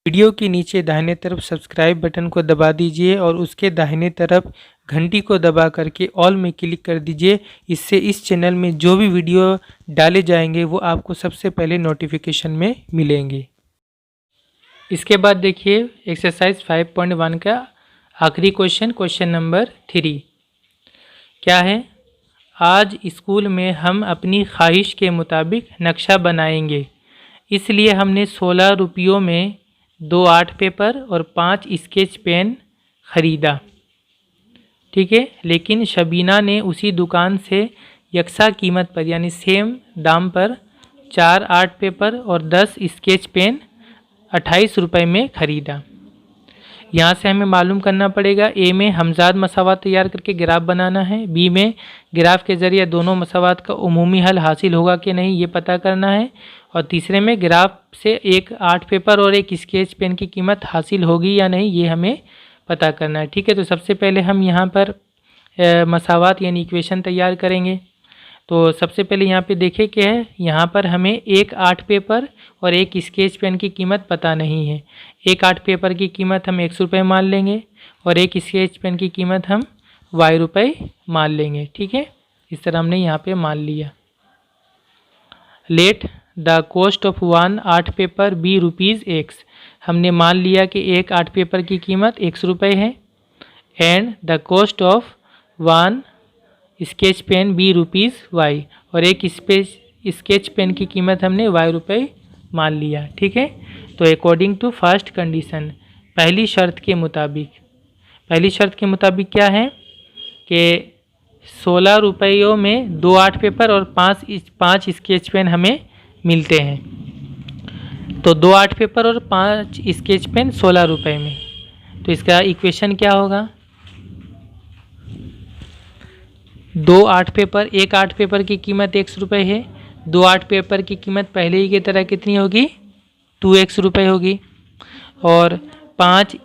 Video के नीचे दाहिने तरफ सब्सक्राइब बटन को दबा दीजिए और उसके दाहिने तरफ घंटी को दबा करके ऑल में क्लिक कर दीजिए। इससे इस चैनल में जो भी वीडियो डाले जाएंगे वो आपको सबसे पहले नोटिफिकेशन में मिलेंगे। इसके बाद देखिए एक्सरसाइज 5.1 का आखिरी क्वेश्चन नंबर 3 क्या है। आज स्कूल में हम अपनी ख्वाहिश के मुताबिक नक्शा बनाएंगे, इसलिए हमने 16 रुपयों में 2 आर्ट पेपर और 5 स्केच पेन ख़रीदा। ठीक है, लेकिन शबीना ने उसी दुकान से यकसा कीमत पर यानी सेम दाम पर 4 आर्ट पेपर और 10 स्केच पेन 28 रुपये में ख़रीदा। यहाँ से हमें मालूम करना पड़ेगा, ए में हमजाद मसावात तैयार करके ग्राफ बनाना है, बी में ग्राफ के ज़रिए दोनों मसावात का उमूमी हल हासिल होगा कि नहीं ये पता करना है, और तीसरे में ग्राफ से एक आर्ट पेपर और एक स्केच पेन की कीमत हासिल होगी या नहीं ये हमें पता करना है। ठीक है, तो सबसे पहले हम यहाँ पर मसावात यानी इक्वेशन तैयार करेंगे। तो सबसे पहले यहाँ पे देखें क्या है, यहाँ पर हमें एक आर्ट पेपर और एक स्केच पेन की कीमत पता नहीं है। एक आर्ट पेपर की कीमत हम 100 रुपये मान लेंगे और एक स्केच पेन की कीमत हम y रुपये मान लेंगे। ठीक है, इस तरह हमने यहाँ पे मान लिया। Let the cost of 1 art paper be ₹X, हमने मान लिया कि एक आर्ट पेपर की कीमत 100 रुपये है। And the cost of 1 sketch pen be ₹Y, और एक स्केच पेन की कीमत हमने y रुपये मान लिया। ठीक है, तो अकॉर्डिंग टू फर्स्ट कंडीशन पहली शर्त के मुताबिक क्या है कि 16 रुपयों में 2 आर्ट पेपर और 5 स्केच पेन हमें मिलते हैं। तो 2 आर्ट पेपर और 5 स्केच पेन 16 रुपये में, तो इसका इक्वेशन क्या होगा। 2 आर्ट पेपर, एक आर्ट पेपर की कीमत 100 रुपये है, 2 आर्ट पेपर की कीमत पहले ही की तरह कितनी होगी 2x रुपये होगी, और 5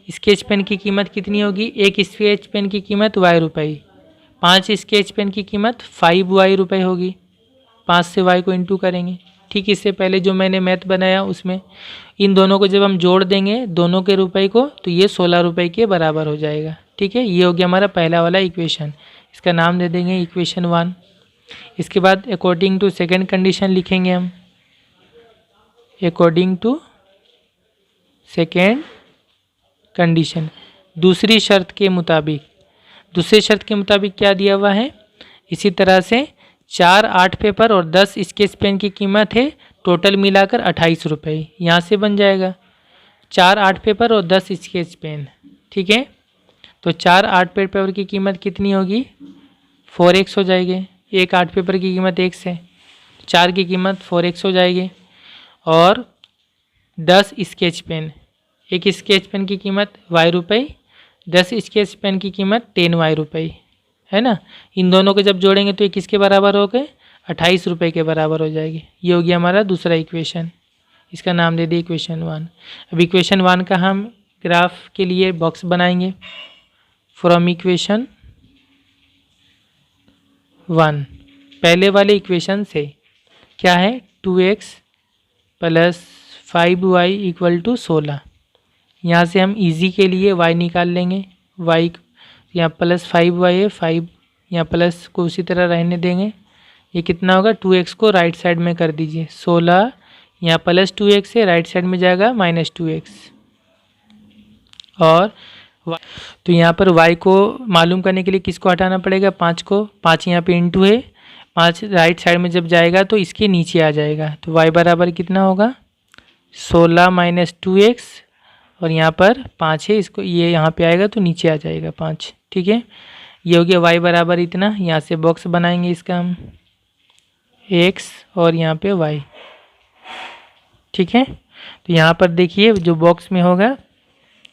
स्केच पेन की कीमत कितनी होगी, एक स्केच पेन की कीमत y रुपये, 5 स्केच पेन की कीमत 5y रुपये होगी। 5 से y को इंटू करेंगे। ठीक, इससे पहले जो मैंने मैथ बनाया उसमें इन दोनों को जब हम जोड़ देंगे दोनों के रुपए को तो ये 16 रुपये के बराबर हो जाएगा। ठीक है, ये हो गया हमारा पहला वाला इक्वेशन, इसका नाम दे देंगे इक्वेशन 1। इसके बाद अकॉर्डिंग टू सेकंड कंडीशन लिखेंगे हम, अकॉर्डिंग टू सेकंड कंडीशन दूसरी शर्त के मुताबिक क्या दिया हुआ है। इसी तरह से 4 आर्ट पेपर और 10 स्केच पेन की कीमत है टोटल मिलाकर 28 रुपये, यहाँ से बन जाएगा 4 आर्ट पेपर और 10 स्केच पेन। ठीक है, तो 4 आर्ट पेपर की कीमत कितनी होगी 4x हो जाएगी, एक आर्ट पेपर की कीमत 1 है, 4 की कीमत 4x हो जाएगी, और 10 स्केच पेन, एक स्केच पेन की कीमत y रुपये, 10 स्केच पेन की कीमत 10y रुपये है ना। इन दोनों को जब जोड़ेंगे तो ये किसके बराबर हो गए 28 रुपये के बराबर हो जाएगी। ये हो गया हमारा दूसरा इक्वेशन, इसका नाम दे दिए इक्वेशन 1। अब इक्वेशन 1 का हम ग्राफ के लिए बॉक्स बनाएंगे। फ्रॉम इक्वेशन 1 पहले वाले इक्वेशन से क्या है 2x + 5y = 16। यहाँ से हम इजी के लिए y निकाल लेंगे, y यहाँ +5y है, 5 यहाँ प्लस को उसी तरह रहने देंगे। ये कितना होगा 2x को राइट साइड में कर दीजिए, 16 यहाँ +2x है, राइट साइड में जाएगा -2x, और तो यहाँ पर y को मालूम करने के लिए किसको हटाना पड़ेगा 5 को, 5 यहाँ पे इंटू है, 5 राइट साइड में जब जाएगा तो इसके नीचे आ जाएगा, तो y बराबर कितना होगा 16 - 2x, और यहाँ पर 5 है, इसको ये यहाँ पे आएगा तो नीचे आ जाएगा 5। ठीक है, ये हो गया y बराबर इतना। यहाँ से बॉक्स बनाएंगे इसका हम x और यहाँ पे y। ठीक है, तो यहाँ पर देखिए जो बॉक्स में होगा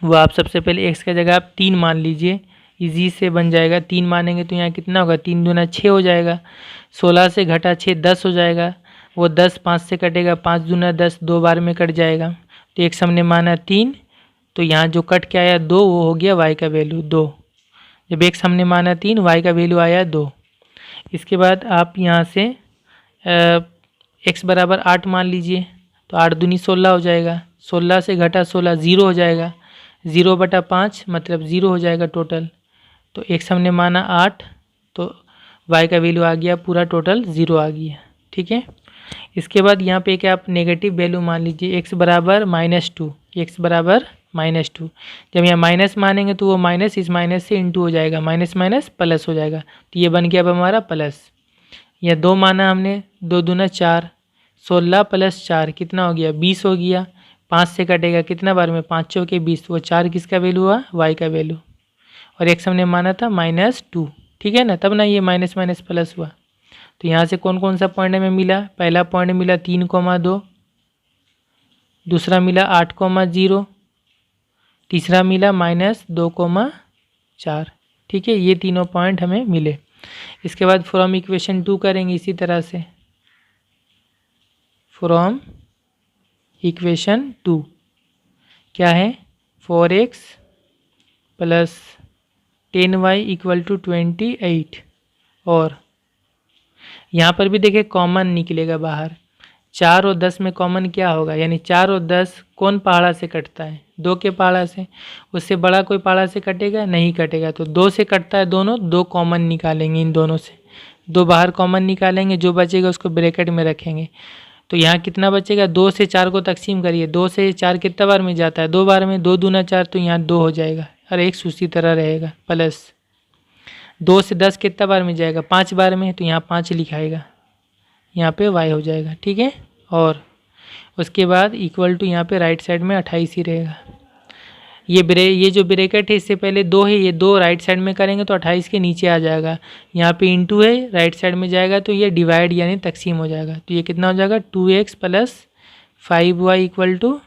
वो आप सबसे पहले x का जगह आप 3 मान लीजिए, इजी से बन जाएगा। 3 मानेंगे तो यहाँ कितना होगा 3 दूना 6 हो जाएगा, 16 से घटा 6 10 हो जाएगा, वो 10 5 से कटेगा, 5 दूना 10 2 बार में कट जाएगा। तो x हमने माना 3, तो यहाँ जो कट के आया 2 वो हो गया y का वैल्यू 2। जब x हमने माना 3 y का वैल्यू आया 2। इसके बाद आप यहाँ से x बराबर 8 मान लीजिए, तो 8 दूनी 16 हो जाएगा, 16 से घटा 16 0 हो जाएगा, 0/5 मतलब 0 हो जाएगा टोटल। तो x हमने माना 8, तो y का वैल्यू आ गया पूरा टोटल 0 आ गया। ठीक है, इसके बाद यहाँ पे क्या आप नेगेटिव वैल्यू मान लीजिए, x बराबर -2, x बराबर -2। जब यहाँ माइनस मानेंगे तो वो माइनस इस माइनस से इंटू हो जाएगा, माइनस माइनस प्लस हो जाएगा, तो ये बन गया अब हमारा प्लस। यह 2 माना हमने, 2 दूना 4, 16 + 4 कितना हो गया 20 हो गया। 5 से कटेगा कितना बार में, 5 चौके 20, वो 4 किसका वैल्यू हुआ, y का वैल्यू। और x हमने माना था -2, ठीक है ना, तब ना ये माइनस माइनस प्लस हुआ। तो यहाँ से कौन कौन सा पॉइंट हमें मिला, पहला पॉइंट मिला 3,2, दूसरा मिला 8,0, तीसरा मिला -2,4। ठीक है, ये तीनों पॉइंट हमें मिले। इसके बाद फ्रॉम इक्वेशन 2 करेंगे इसी तरह से। फ्रॉम इक्वेशन 2 क्या है, 4x + 10y = 28। और यहाँ पर भी देखिए कॉमन निकलेगा बाहर, 4 और 10 में कॉमन क्या होगा, यानी 4 और 10 कौन पहाड़ा से कटता है, 2 के पहाड़ा से। उससे बड़ा कोई पहाड़ा से कटेगा, नहीं कटेगा। तो 2 से कटता है दोनों, 2 कॉमन निकालेंगे इन दोनों से, 2 बाहर कॉमन निकालेंगे, जो बचेगा उसको ब्रैकेट में रखेंगे। तो यहाँ कितना बचेगा, 2 से 4 को तकसीम करिए, 2 से 4 कितना बार में जाता है, 2 बार में, 2 दूना 4, तो यहाँ 2 हो जाएगा और x उसी तरह रहेगा प्लस। 2 से 10 कितना बार में जाएगा, 5 बार में, तो यहाँ 5 लिखाएगा, यहाँ पे y हो जाएगा। ठीक है, और उसके बाद इक्वल टू यहाँ पे राइट साइड में 28 ही रहेगा। ये जो ब्रैकेट है इससे पहले 2 है, ये 2 राइट साइड में करेंगे तो 28 के नीचे आ जाएगा। यहाँ पे इंटू है, राइट साइड में जाएगा तो ये डिवाइड यानी तकसीम हो जाएगा। तो ये कितना हो जाएगा, 2x + 5y =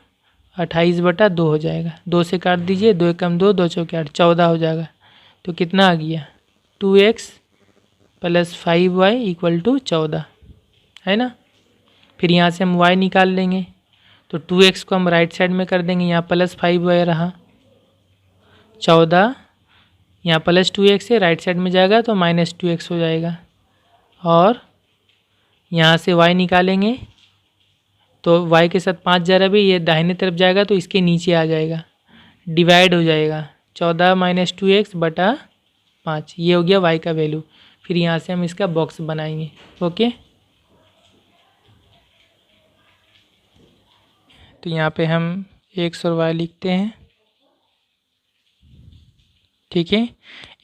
28/2 हो जाएगा। 2 से काट दीजिए, 2 × 2, 2 × 8, 14 हो जाएगा। तो कितना आ गया, 2x + 5y = 14, है ना। फिर यहाँ से हम y निकाल लेंगे, तो 2x को हम राइट साइड में कर देंगे, यहाँ +5y रहा, 14, यहाँ +2x है, राइट साइड में जाएगा तो -2x हो जाएगा। और यहाँ से y निकालेंगे तो y के साथ 5 जा रहा भी, ये दाहिने तरफ जाएगा तो इसके नीचे आ जाएगा, डिवाइड हो जाएगा, 14 - 2x/5, ये हो गया y का वैल्यू। फिर यहाँ से हम इसका बॉक्स बनाएंगे। ओके, तो यहाँ पे हम x और y लिखते हैं। ठीक है,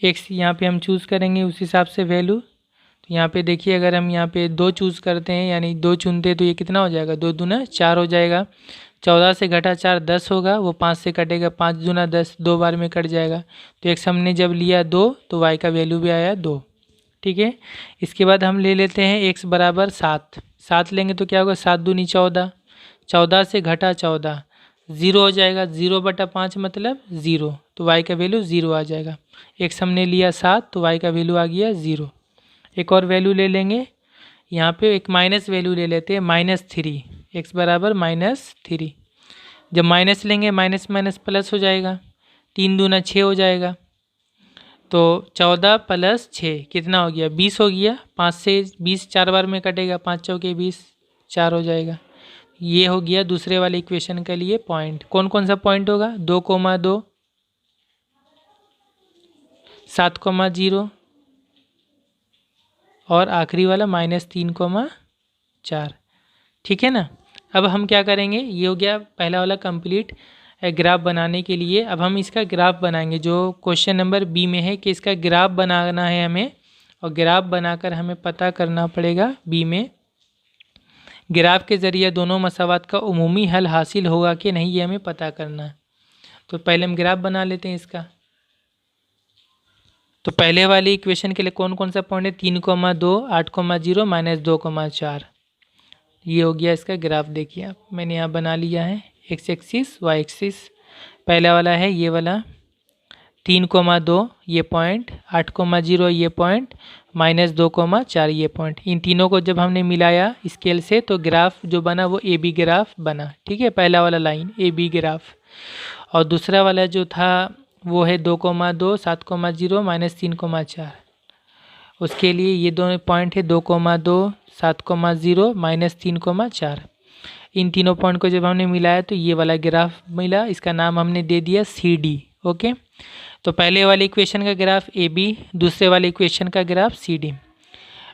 x यहाँ पे हम चूज़ करेंगे उस हिसाब से वैल्यू। तो यहाँ पे देखिए, अगर हम यहाँ पे 2 चूज़ करते हैं, यानी 2 चुनते हैं, तो ये कितना हो जाएगा, 2 दूना 4 हो जाएगा। 14 से घटा 4 10 होगा, वो 5 से कटेगा, 5 दूना 10, 2 बार में कट जाएगा। तो x हमने जब लिया 2, तो y का वैल्यू भी आया 2। ठीक है, इसके बाद हम ले लेते हैं x बराबर 7। 7 लेंगे तो क्या होगा, 7 दूनी 14, 14 से घटा 14, 0 हो जाएगा, 0/5 मतलब 0, तो y का वैल्यू 0 आ जाएगा। x हमने लिया 7, तो y का वैल्यू आ गया 0। एक और वैल्यू ले लेंगे, यहाँ पे एक माइनस वैल्यू ले लेते हैं, -3, x बराबर -3। जब माइनस लेंगे, माइनस माइनस प्लस हो जाएगा, 3 दूना 6 हो जाएगा। तो 14 + 6 कितना हो गया, 20 हो गया। 5 से 20 4 बार में कटेगा, 5 चौके 20, 4 हो जाएगा। ये हो गया दूसरे वाले इक्वेशन के लिए पॉइंट। कौन कौन सा पॉइंट होगा, 2,2, 7,0 और आखिरी वाला -3,4। ठीक है ना। अब हम क्या करेंगे, ये हो गया पहला वाला कंप्लीट ग्राफ बनाने के लिए। अब हम इसका ग्राफ बनाएंगे, जो क्वेश्चन नंबर बी में है कि इसका ग्राफ बनाना है हमें, और ग्राफ बनाकर हमें पता करना पड़ेगा बी में ग्राफ के ज़रिए दोनों मसावात का उमूमी हल हासिल होगा कि नहीं, ये हमें पता करना है। तो पहले हम ग्राफ बना लेते हैं इसका। तो पहले वाली इक्वेशन के लिए कौन कौन सा पॉइंट है, 3,2, 8,0, -2,4। ये हो गया इसका ग्राफ। देखिए आप, मैंने यहाँ बना लिया है, x एक्सिस y एक्सिस। पहला वाला है ये वाला 3,2 ये पॉइंट, 8,0 ये पॉइंट, -2,4 ये पॉइंट। इन तीनों को जब हमने मिलाया स्केल से तो ग्राफ जो बना वो ए बी ग्राफ बना। ठीक है, पहला वाला लाइन ए बी ग्राफ। और दूसरा वाला जो था वो है 2,2, 7,0, -3,4। उसके लिए ये दोनों पॉइंट है 2,2, 7,0, -3,4। इन तीनों पॉइंट को जब हमने मिलाया तो ये वाला ग्राफ मिला, इसका नाम हमने दे दिया CD। ओके, तो पहले वाले इक्वेशन का ग्राफ AB, दूसरे वाले इक्वेशन का ग्राफ CD।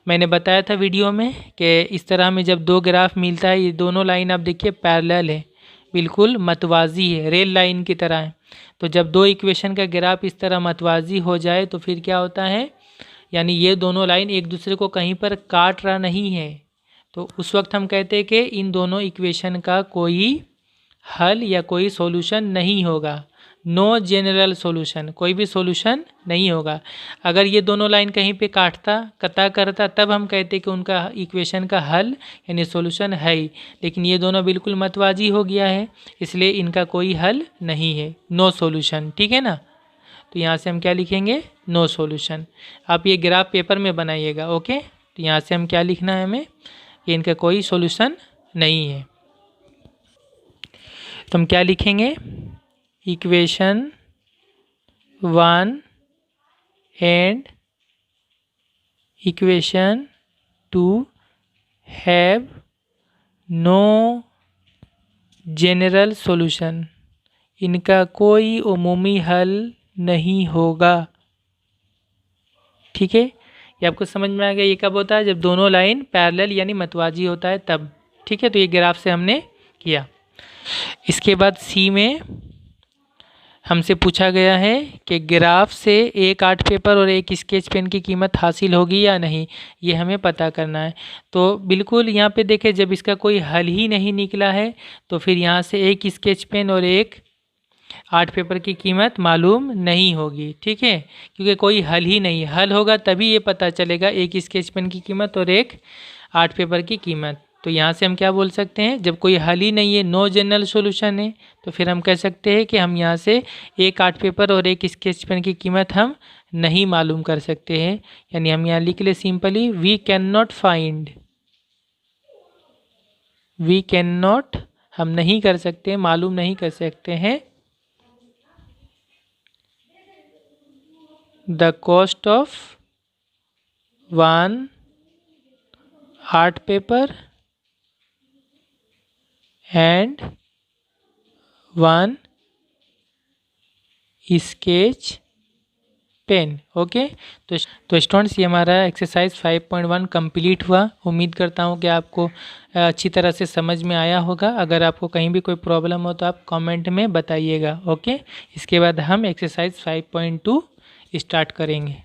मैंने बताया था वीडियो में कि इस तरह में जब दो ग्राफ मिलता है, ये दोनों लाइन आप देखिए पैरेलल है, बिल्कुल मतवाजी है, रेल लाइन की तरह है। तो जब दो इक्वेशन का ग्राफ इस तरह मतवाजी हो जाए तो फिर क्या होता है, यानी ये दोनों लाइन एक दूसरे को कहीं पर काट रहा नहीं है, तो उस वक्त हम कहते हैं कि इन दोनों इक्वेशन का कोई हल या कोई सॉल्यूशन नहीं होगा। नो जनरल सॉल्यूशन, कोई भी सॉल्यूशन नहीं होगा। अगर ये दोनों लाइन कहीं पे कटा करता तब हम कहते कि उनका इक्वेशन का हल यानी सॉल्यूशन है ही, लेकिन ये दोनों बिल्कुल मतवाजी हो गया है, इसलिए इनका कोई हल नहीं है, नो सॉल्यूशन। ठीक है ना, तो यहाँ से हम क्या लिखेंगे, नो सॉल्यूशन। आप ये ग्राफ पेपर में बनाइएगा। ओके, तो यहाँ से हम क्या लिखना है हमें, कि इनका कोई सॉल्यूशन नहीं है। तो हम क्या लिखेंगे, equation 1 and equation 2 have no general solution, इनका कोई उमूमी हल नहीं होगा। ठीक है, ये आपको समझ में आ गया। ये कब होता है, जब दोनों लाइन पैरेलल यानी मतवाजी होता है तब। ठीक है, तो ये ग्राफ से हमने किया। इसके बाद सी में हमसे पूछा गया है कि ग्राफ से एक आर्ट पेपर और एक स्केच पेन की कीमत हासिल होगी या नहीं, ये हमें पता करना है। तो बिल्कुल यहाँ पे देखें, जब इसका कोई हल ही नहीं निकला है तो फिर यहाँ से एक स्केच पेन और एक आर्ट पेपर की कीमत मालूम नहीं होगी। ठीक है, क्योंकि कोई हल ही नहीं, हल होगा तभी ये पता चलेगा एक स्केच पेन की कीमत और एक आर्ट पेपर की कीमत। तो यहाँ से हम क्या बोल सकते हैं, जब कोई हल ही नहीं है, नो जनरल सॉल्यूशन है, तो फिर हम कह सकते हैं कि हम यहाँ से एक आर्ट पेपर और एक स्केच पेन की कीमत हम नहीं मालूम कर सकते हैं। यानी हम यहाँ लिख ले simply, we can not find, we can not, हम नहीं कर सकते, मालूम नहीं कर सकते हैं, the cost of one art paper and one sketch pen. Okay, तो स्टूडेंट्स, ये हमारा एक्सरसाइज 5.1 कंप्लीट हुआ। उम्मीद करता हूँ कि आपको अच्छी तरह से समझ में आया होगा। अगर आपको कहीं भी कोई प्रॉब्लम हो तो आप कमेंट में बताइएगा। ओके, इसके बाद हम एक्सरसाइज 5.2 स्टार्ट करेंगे।